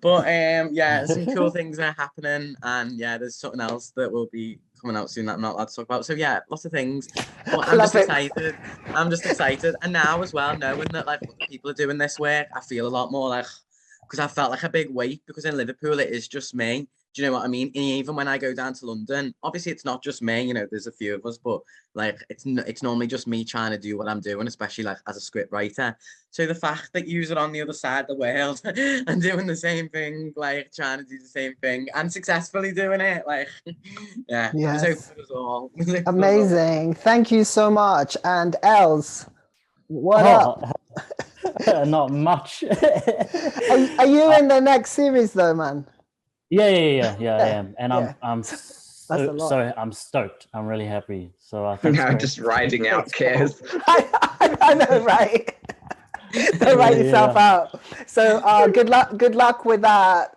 But yeah, some cool things are happening. And yeah, there's something else that will be coming out soon that I'm not allowed to talk about. So yeah, lots of things. But I I'm love just it. excited. I'm just excited. And now as well, knowing that like other people are doing this work, I feel a lot more like, because I felt like a big weight, because in Liverpool it is just me. Do you know what I mean? And even when I go down to London, obviously it's not just me, you know, there's a few of us, but like it's normally just me trying to do what I'm doing, especially like as a script writer. So the fact that you're on the other side of the world and doing the same thing, like trying to do the same thing and successfully doing it, like, yeah, Yes. there's hope for us all. Amazing. Thank you so much. And Elz, what up? Not much. Are you in the next series though, man? Yeah, I am, and Yeah. I'm a lot. I'm stoked. I'm really happy. So thanks. Now just writing out cares. I know, right? Don't write yourself out. So good luck with that,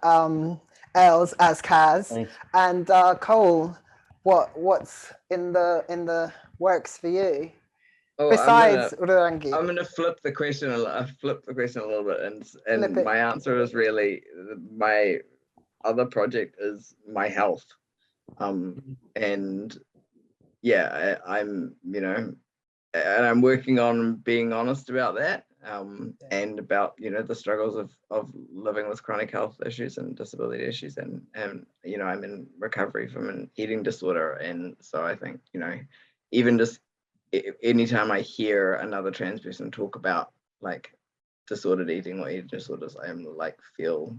Els as Kaz. Thanks. And Cole, what's in the works for you? Oh, Besides Rūrangi. I'm gonna flip the question a little bit, and my answer is really my other project is my health, and yeah, I'm and I'm working on being honest about that, and about the struggles of living with chronic health issues and disability issues, and I'm in recovery from an eating disorder, and so I think even just anytime I hear another trans person talk about like disordered eating or eating disorders, I am feel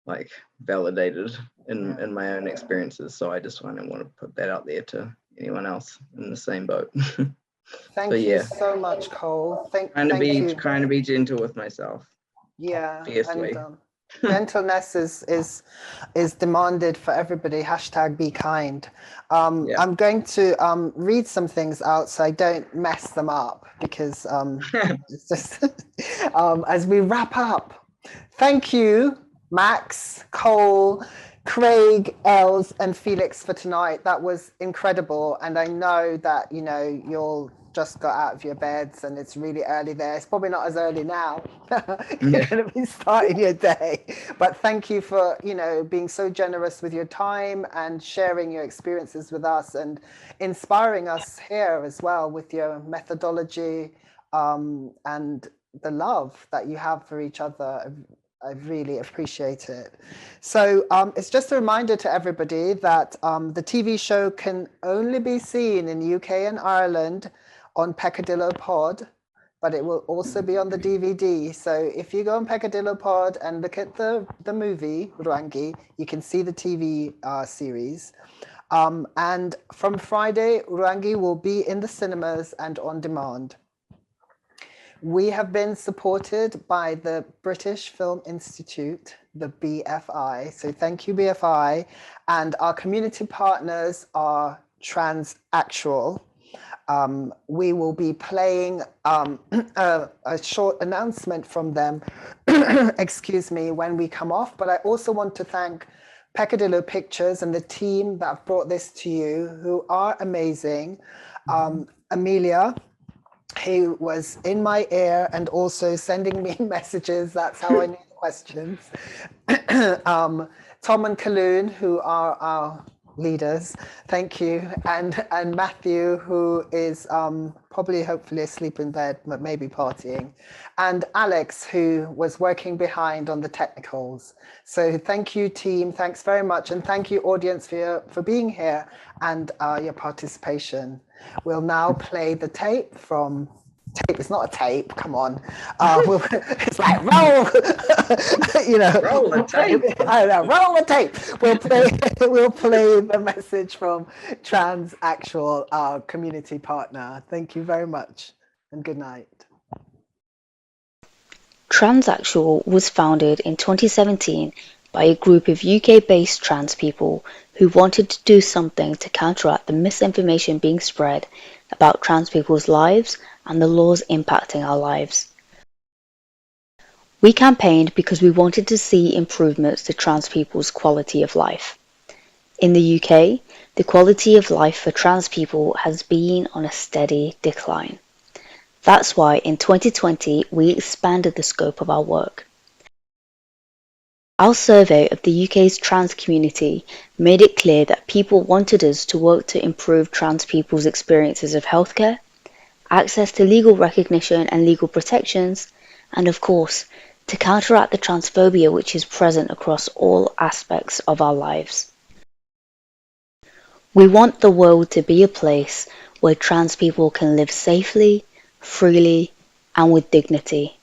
like validated in my own experiences. So I just want to put that out there to anyone else in the same boat. Thank you so much, Cole. Trying to be gentle with myself. Yeah, fiercely. and gentleness is demanded for everybody. #be kind. I'm going to read some things out so I don't mess them up, because it's just as we wrap up. Thank you, Max, Cole, Craig, Els, and Felix for tonight. That was incredible, and I know that you'll just got out of your beds and it's really early there. It's probably not as early now. You're going to be starting your day, but thank you for being so generous with your time and sharing your experiences with us and inspiring us here as well with your methodology and the love that you have for each other. I really appreciate it. So it's just a reminder to everybody that the TV show can only be seen in UK and Ireland on Peccadillo Pod, but it will also be on the DVD. So if you go on Peccadillo Pod and look at the movie Rūrangi, you can see the TV series. And from Friday, Rūrangi will be in the cinemas and on demand. We have been supported by the British Film Institute, the BFI. So thank you, BFI. And our community partners are Transactual. We will be playing a short announcement from them, excuse me, when we come off. But I also want to thank Peccadillo Pictures and the team that have brought this to you, who are amazing. Amelia, who was in my ear and also sending me messages. That's how I knew the questions. Tom and Kaloon, who are our leaders, thank you. And Matthew, who is probably hopefully asleep in bed, but maybe partying. And Alex, who was working behind on the technicals. So thank you, team. Thanks very much. And thank you, audience, for being here and your participation. We'll now play the tape from... Tape, it's not a tape, come on. It's like roll, roll the tape. I don't know, roll the tape. We'll play the message from Transactual, our community partner. Thank you very much and good night. Transactual was founded in 2017 by a group of UK-based trans people who wanted to do something to counteract the misinformation being spread about trans people's lives and the laws impacting our lives. We campaigned because we wanted to see improvements to trans people's quality of life. In the UK, the quality of life for trans people has been on a steady decline. That's why in 2020 we expanded the scope of our work. Our survey of the UK's trans community made it clear that people wanted us to work to improve trans people's experiences of healthcare, access to legal recognition and legal protections, and of course, to counteract the transphobia which is present across all aspects of our lives. We want the world to be a place where trans people can live safely, freely, and with dignity.